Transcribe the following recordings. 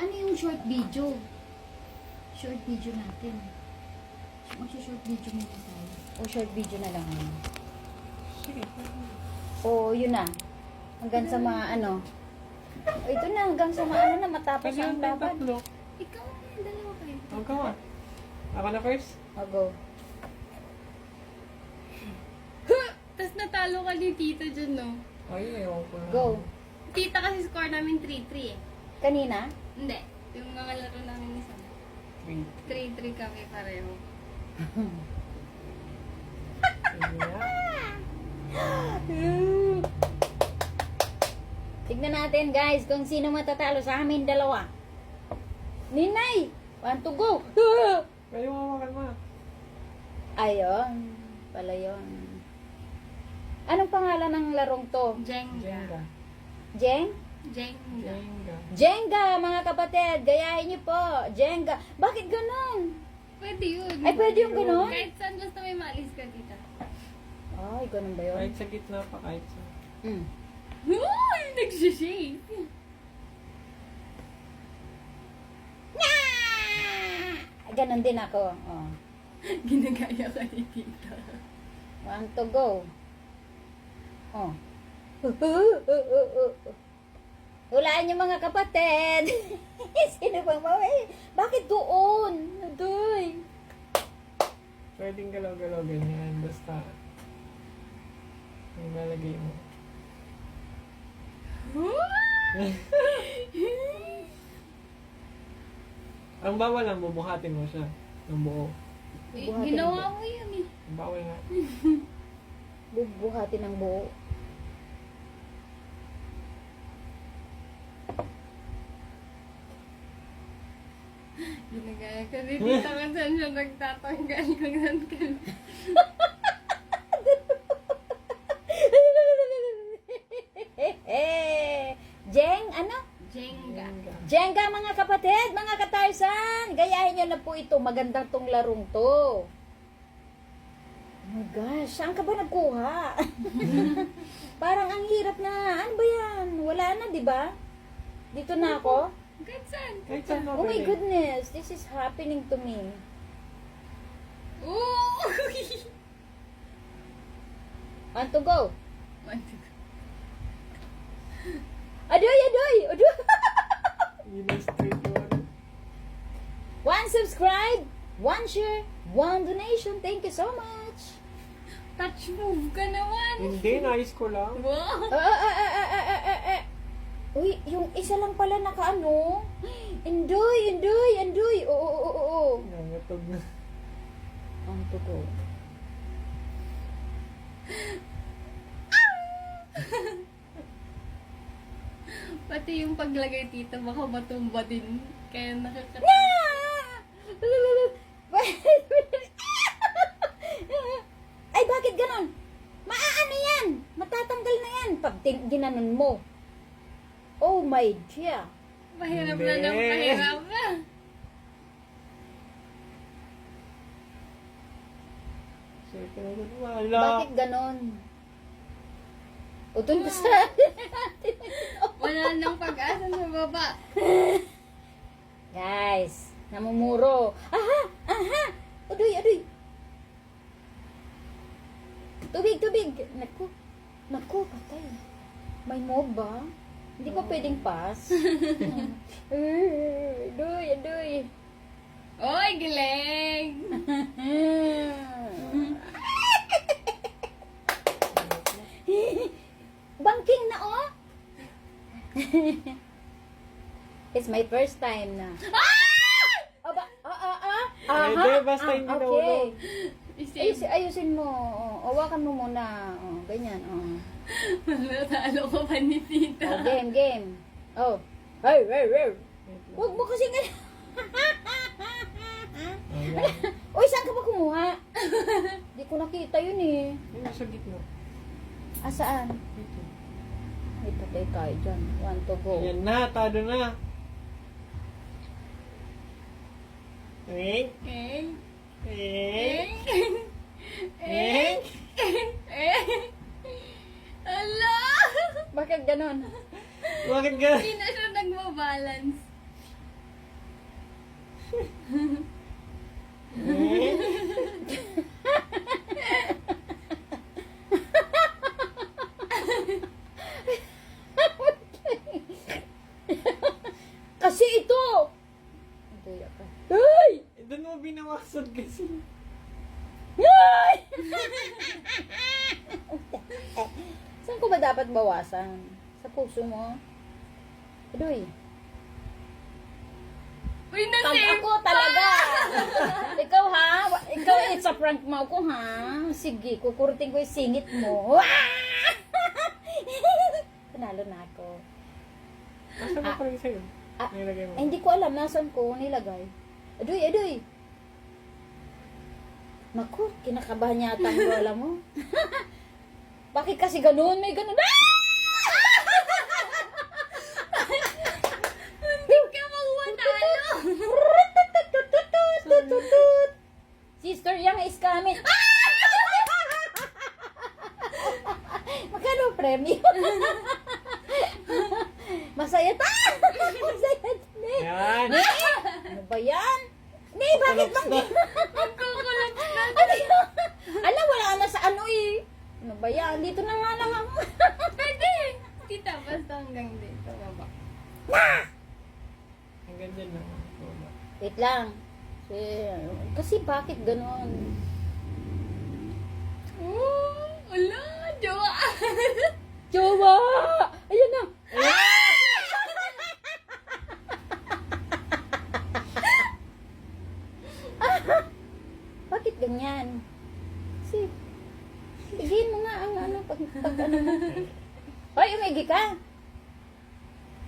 Ano yung short video? Short video natin. Mag-short video muna tayo. O short video na lang. Sige. O yun na. Hanggang sa mga ano. O ito na, hanggang sa mga ano na matapos Pwede ang yung laban. tatlo. Ikaw na yung dalawa kayo. Huwag ka nga. Ako na first? O go. Tapos natalo ka ni Tita dyan, no? Ay, ayaw ko na. Go. Tita kasi score namin 3-3 eh. Kanina? Hindi. Yung mga laro namin isa. 3-3 kami pareho. Tignan natin guys kung sino matatalo sa amin dalawa. Ninay! Want to go? Pwede mo makan ma. Ayun. Pala yun. Anong pangalan ng larong to? Jenga. Jenga. Jeng? Jenga. Jenga. Jenga, mga kapatid. Gayahin niyo po. Jenga. Bakit ganun? Pwede yun. Ay, pwede yung ganun? Kahit saan basta may maalis ka, Tita. Ay, ganun ba yun? Kahit sa gitna pa, kahit sa... Mm. Uy! Nagsishake! Ganun din ako. Oh. Ginagaya ka ni Tita. Want to go. Oh. Hulaan niyo mga kapatid. Sino bang maway? Bakit doon? Doy. Pwedeng galaw-galaw ganyan. Basta... Ang lalagay mo. Ang bawal lang, bubuhatin mo siya. Ng buo. Ginawa mo yun eh. Ang bawal nga. Bubuhatin ng buo. Ginagaya ka ni Tita kung saan siya nagtatanggal. Kung saan ka. Jeng, ano? Jenga. Jenga mga kapatid, mga katarsan. Gayahin nyo na po ito. Magandang tong larong to. Oh my gosh, saan ka ba nagkuha? Parang ang hirap na. Ano ba yan? Wala na, di ba? Dito na ako. Kahit saan. Kahit saan na Oh my pwede. goodness, this is happening to me. Oo! Want to go? Adoy, adoy, adoy. Yun ang straight one. One subscribe, one share, one donation. Thank you so much. Touch move ka naman. Hindi, nais ko lang. Wow! Uy, yung isa lang pala nakaano. Endoy, endoy, endoy. Oo. Nangatog na. Want to go? Pati yung paglagay, Tita, baka matumba din. Kaya nakakata. Ay, bakit ganon? Maaano yan? Matatanggal na yan pag ginanon mo. Oh my dear. Pahirap na Hindi. ng pahirap na. Sige ka na dun. Wala. Bakit ganon? Utol ko sa... Wala nang pag-asa sa baba. Guys, namumuro. Aha! Aha! Adoy, adoy. Tubig, tubig. Naku. Naku, patay. May mob ba? Hindi pa pwedeng pass. Adoy, adoy. Oy, galing! Banking na, oh! It's my first time na. Aba, Hindi, basta hindi okay. nahulog. Isip, Ayusin mo. Oh, hawakan mo muna. Oh, ganyan. Oh. matalo ko pa ni Tita. Oh, game. Oh. Hey. Huwag mo kasi nga. Ayan. Uy, saan ka ba kumuha? Di ko nakita yun eh. Yun sa gitna. Saan? Dito. Ay, patay tayo dyan. Want to go. Ayan na, tado na. Eh? Eh? Eh? Eh? Eh? Ala! Bakit ganon? Bakit ka? Hindi na siya nagbabalance. Kasi ito! Tuya ka. Ay! Doon mo binawasan kasi. Ay! Saan ko ba dapat bawasan? Sa puso mo? Adoy. Uy, Tag na-save ako talaga. Ikaw ha? Ikaw it's a prank mo ako ha? Sige, kukurutin ko yung singit mo. Panalo na ako. Asa ba pala sa'yo? Ah, Nilagay mo. Ay, hindi ko alam nasan ko nilagay. Adoy, adoy. Naku, kinakabahan yata ang lola mo. Bakit kasi ganun? May ganun. Ah! Hindi ka magwatalo. Sister Yang is coming. Magkano premyo? Masaya ta! Masaya ta! Yan! Ano ba yan? Ni, bakit bang... Magkukulap na. Ano yun? Alam, wala na sa ano eh. Ano ba yan? Dito na nga lang ako. Pwede. Tita, basta hanggang dito. Baba. Hanggang dyan lang. Wala. Wait lang. Kasi bakit ganon? Oh, wala. Jowa. Jowa! Ayan na! Bakit ganyan? Kasi, bigyan mo nga ang ano, pag ano mo. Hoy, umigi ka!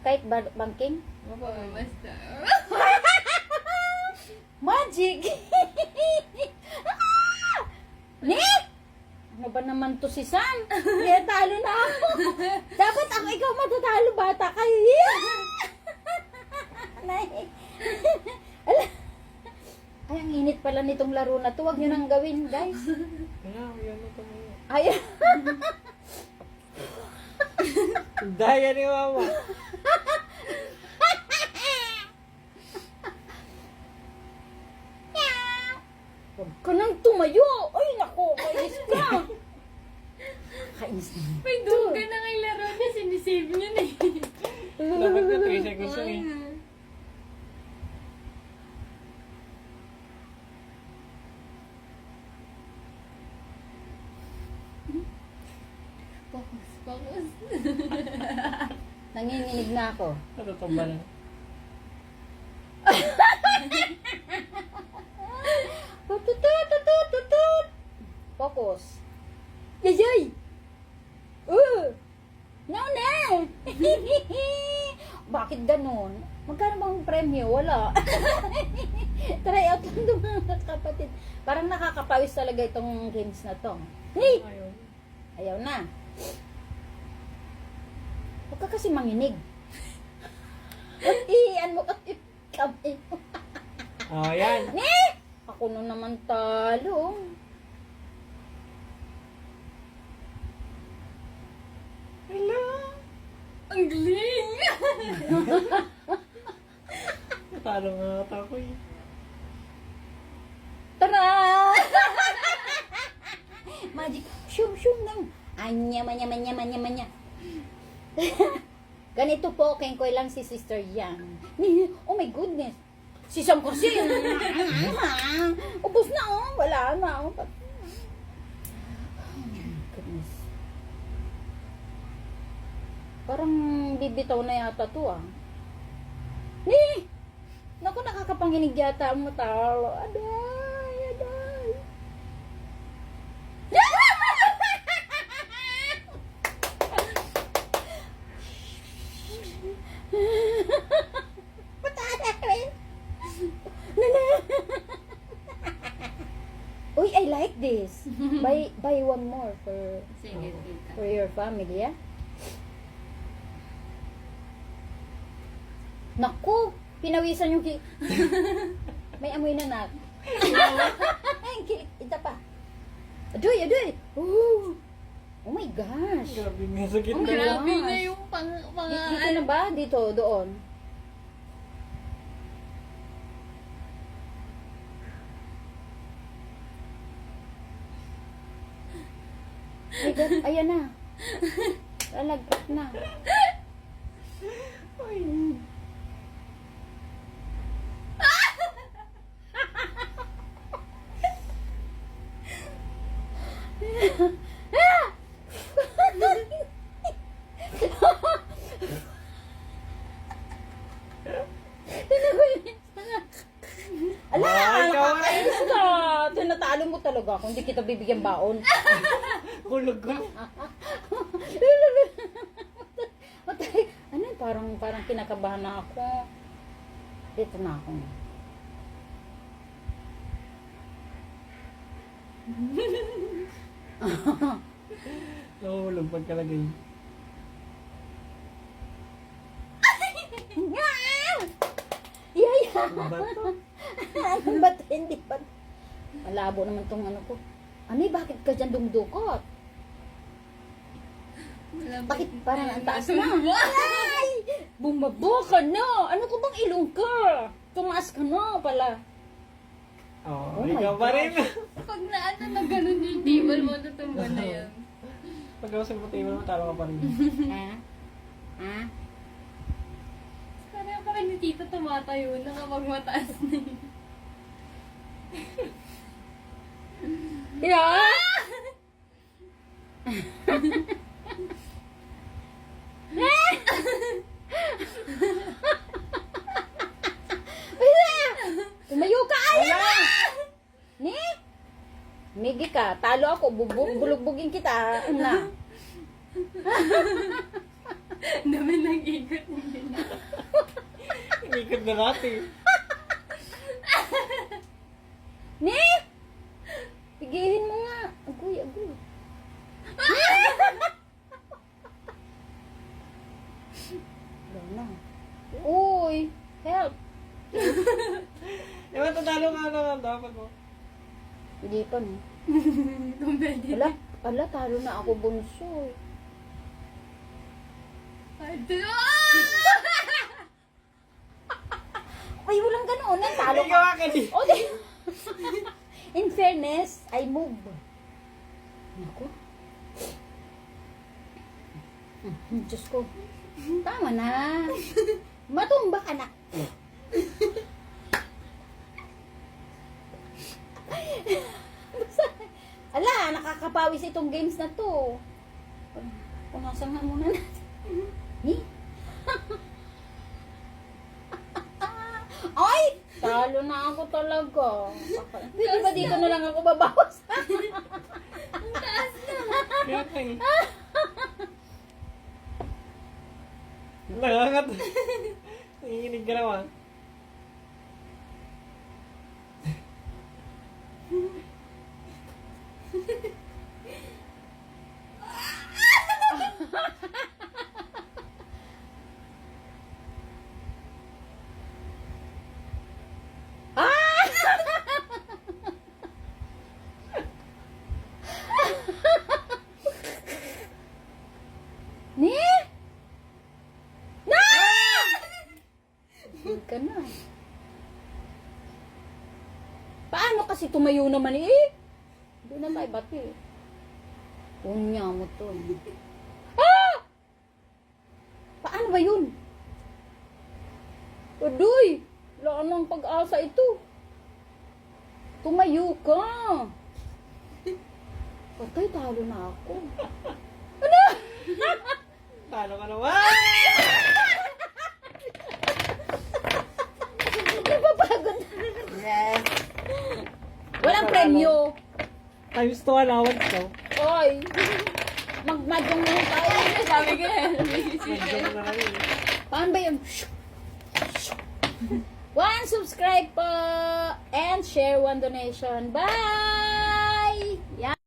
Kahit banking? Baba, basta. Magic! Ni! Ano ba naman to si Sam? Kaya talo na ako. Dapat ako ikaw matatalo, bata kayo. Nay. Ala. Ay, ang init pala nitong laro na to. Huwag nyo nang gawin, guys. Kaya, yan na tumayo. Ay, Daya ni mama. huwag ka nang tumayo. Ay, naku, kainis ka. Kainis na. May duga na kay laro niya. Sinisave niya na eh. Dapat na 3 seconds lang eh. Focus, focus. Nanginginig na ako. Natutumba na. Tutut. Focus. Yay! No, no! Bakit ganun? Magkano bang premyo? Wala. Try out lang ng mga kapatid. Parang nakakapawis talaga itong games na to. Hey! Ayun. Ayaw na. Huwag ka kasi manginig. Iyan mo kasi kamay mo. Oh, yan. Ni! Ako na naman talo. Hello. Ang galing! Natalo nga ata ako eh. Tara! Magic. Shum lang. Anya, manya. Ganito po, kengkoy lang si Sister Yang. Oh my goodness. Si Sam kasi. Ubus na oh. Wala na oh. Oh my goodness. Parang bibitaw na yata to ah. Ni! Naku, nakakapanginig yata ang matalo. Aday. Uy, I like this. Buy one more Sige, tita. for your family, yeah? Naku, pinawisan yung may amoy na nak. Ita pa. Adoy. Oh my gosh. Grabe nga sakit Oh my na. God. Grabe na yung Dito na ba? Dito, doon. Ay, ayan na. Lalagpak na. Ay. Ala, Ay, ikaw nakakainis ka. Tinatalo mo talaga kung hindi kita bibigyan baon. Kulog ko. Matay. Ano yun? Parang kinakabahan na ako. Dito na ako. Nahulog pagkalagay. Yaya! Ano ba to? Ba't hindi pa? Malabo naman tong ano ko. Ano bakit ka dyan dumudukot? Bakit parang ang taas na? Ay! Bumaba ka na! Ano ko bang ilong ka? Tumaas ka na pala. Oh, Oh my ikaw pa rin. Pag naano na ganun yung table mo, tutumba na yan. Pag ako sa table mo, talo ka pa rin. Ha? Ha? Parang pa rin ni Tita tumatayo na kapag mataas na yun. Yeah! Tumayo ka! Ayaw na! Ni? Migi ka. Talo ako. Bulugbugin kita. Na. Dami nag-ikot nila. Inikot na natin. Ni? Pigihin mo nga. Agoy, agoy. Wala na. Uy, help. Eh, matatalo ka na dapat mo. Hindi pa no. Kumpedi. Ala, talo na ako bunso. Ay, walang ganoon. Talo Ikaw ka. ka din. O, di. In fairness, I move. Naku. Diyos ko. Tama na. Matumba ka na. Ala, nakakapawis itong games na to. Punasan nga muna natin. Eh? Ay! Talo na ako talaga. Pwede ba dito na lang ako babawas? Kaya ka eh. Nangangat. Nanginginig ka naman. Ni? Na! Huwag ka na. Paano kasi tumayo naman eh? Doon na tayo bati. Punya mo to. Ah! Paano ba yun? Adoy! Wala nang pag-asa ito. Tumayo ka. Patay, talo na ako. Ano? Talo ka naman. Napapagod. Yes. Walang premyo. Times 2 allowance ko. Oy. Magmadyong na tayo. Sabi ko yan. Medyo mo na kami. Paano ba yun? 1 subscribe po and share 1 donation. Bye! Yan.